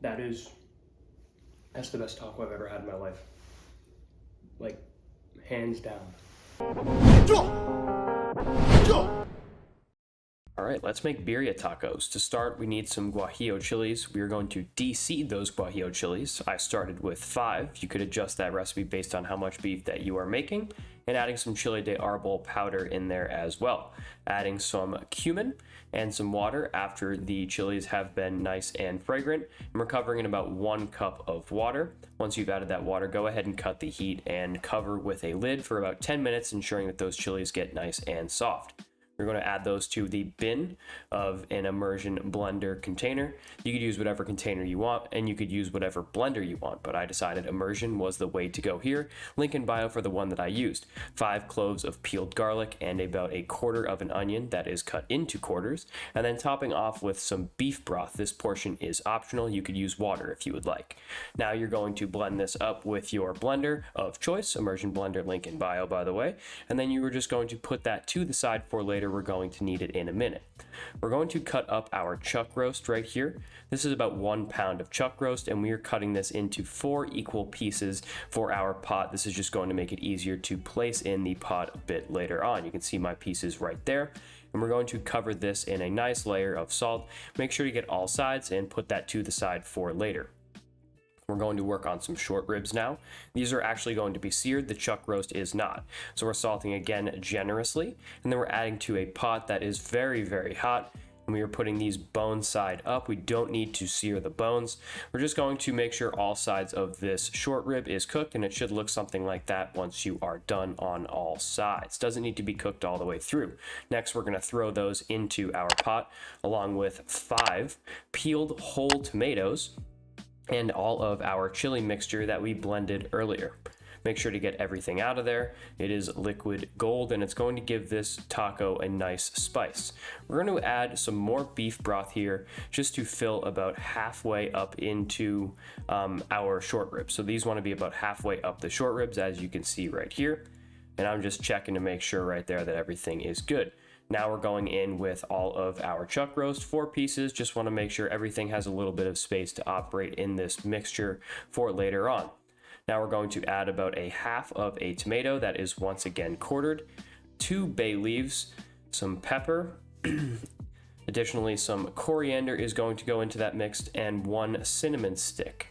That's the best taco I've ever had in my life. Like, hands down. All right, let's make birria tacos. To start, we need some Guajillo chilies. We are going to de-seed those Guajillo chilies. I started with 5. You could adjust that recipe based on how much beef that you are making, and adding some Chilis De Arbol powder in there as well. Adding some cumin and some water after the chilies have been nice and fragrant. And we're covering in about 1 cup of water. Once you've added that water, go ahead and cut the heat and cover with a lid for about 10 minutes, ensuring that those chilies get nice and soft. We're going to add those to the bin of an immersion blender container. You could use whatever container you want, and you could use whatever blender you want, but I decided immersion was the way to go here. Link in bio for the one that I used. 5 cloves of peeled garlic and about 1/4 of an onion that is cut into quarters, and then topping off with some beef broth. This portion is optional. You could use water if you would like. Now you're going to blend this up with your blender of choice, immersion blender, link in bio by the way, and then you are just going to put that to the side for later. We're going to need it in a minute. We're going to cut up our chuck roast right here. This is about 1 pound of chuck roast, and we are cutting this into 4 equal pieces for our pot. This is just going to make it easier to place in the pot a bit later on. You can see my pieces right there. And we're going to cover this in a nice layer of salt. Make sure to get all sides and put that to the side for later. We're going to work on some short ribs now. These are actually going to be seared. The chuck roast is not. So we're salting again generously, and then we're adding to a pot that is very, very hot. And we are putting these bones side up. We don't need to sear the bones. We're just going to make sure all sides of this short rib is cooked, and it should look something like that once you are done on all sides. Doesn't need to be cooked all the way through. Next, we're going to throw those into our pot along with 5 peeled whole tomatoes and all of our chili mixture that we blended earlier. Make sure to get everything out of there. It is liquid gold, and it's going to give this taco a nice spice. We're going to add some more beef broth here just to fill about halfway up into our short ribs. So these want to be about halfway up the short ribs, as you can see right here. And I'm just checking to make sure right there that everything is good. Now we're going in with all of our chuck roast, 4 pieces. Just want to make sure everything has a little bit of space to operate in this mixture for later on. Now we're going to add about 1/2 of a tomato that is once again quartered, 2 bay leaves, some pepper, additionally some coriander is going to go into that mix, and 1 cinnamon stick.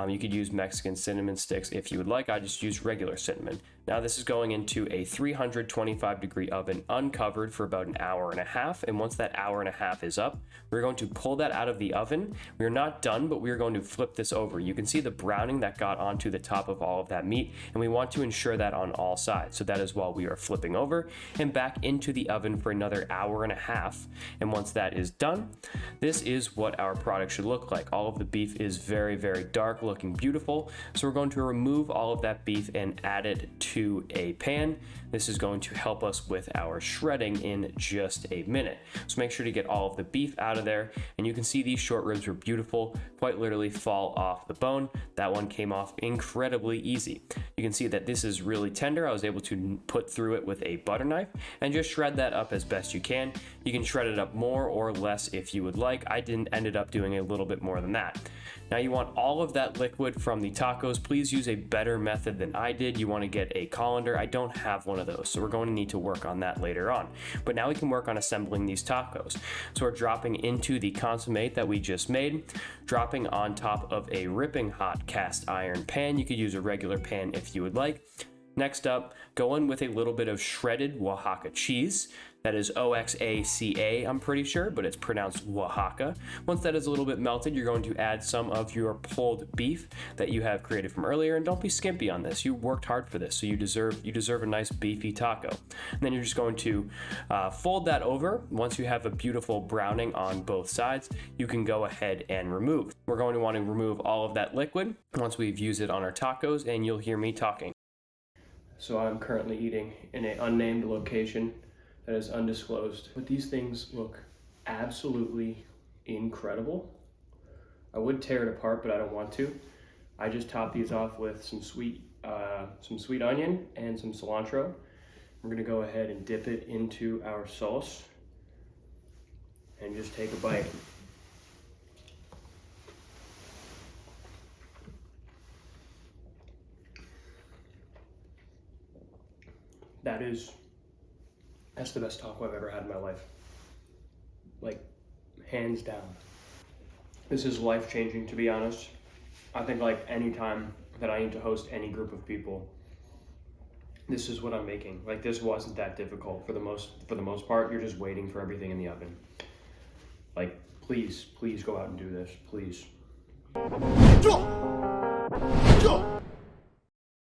You could use Mexican cinnamon sticks if you would like. I just use regular cinnamon. Now this is going into a 325-degree oven uncovered for about 1.5 hours. And once that 1.5 hours is up, we're going to pull that out of the oven. We're not done, but we're going to flip this over. You can see the browning that got onto the top of all of that meat, and we want to ensure that on all sides. So that is while we are flipping over and back into the oven for another 1.5 hours. And once that is done, this is what our product should look like. All of the beef is very, very dark, looking beautiful. So we're going to remove all of that beef and add it to a pan. This is going to help us with our shredding in just a minute. So make sure to get all of the beef out of there, and you can see these short ribs are beautiful, quite literally fall off the bone. That one came off incredibly easy. You can see that this is really tender. I was able to put through it with a butter knife and just shred that up as best you can. You can shred it up more or less if you would like. I ended up doing a little bit more than that. Now you want all of that liquid from the tacos. Please use a better method than I did. You want to get a colander. I don't have one of those, so we're going to need to work on that later on. But now we can work on assembling these tacos. So we're dropping into the consommé that we just made, dropping on top of a ripping hot cast iron pan. You could use a regular pan if you would like. Next up, go in with a little bit of shredded Oaxaca cheese. That is Oaxaca, I'm pretty sure, but it's pronounced Oaxaca. Once that is a little bit melted, you're going to add some of your pulled beef that you have created from earlier, and don't be skimpy on this. You worked hard for this, so you deserve a nice beefy taco. And then you're just going to fold that over. Once you have a beautiful browning on both sides, you can go ahead and remove. We're going to want to remove all of that liquid once we've used it on our tacos, and you'll hear me talking. So I'm currently eating in an unnamed location that is undisclosed, but these things look absolutely incredible. I would tear it apart, but I don't want to. I just top these off with some sweet onion and some cilantro. We're gonna go ahead and dip it into our sauce and just take a bite. That's the best taco I've ever had in my life. Like, hands down. This is life-changing, to be honest. I think like any time that I need to host any group of people, this is what I'm making. Like, this wasn't that difficult for the most part. You're just waiting for everything in the oven. Like, please go out and do this, please.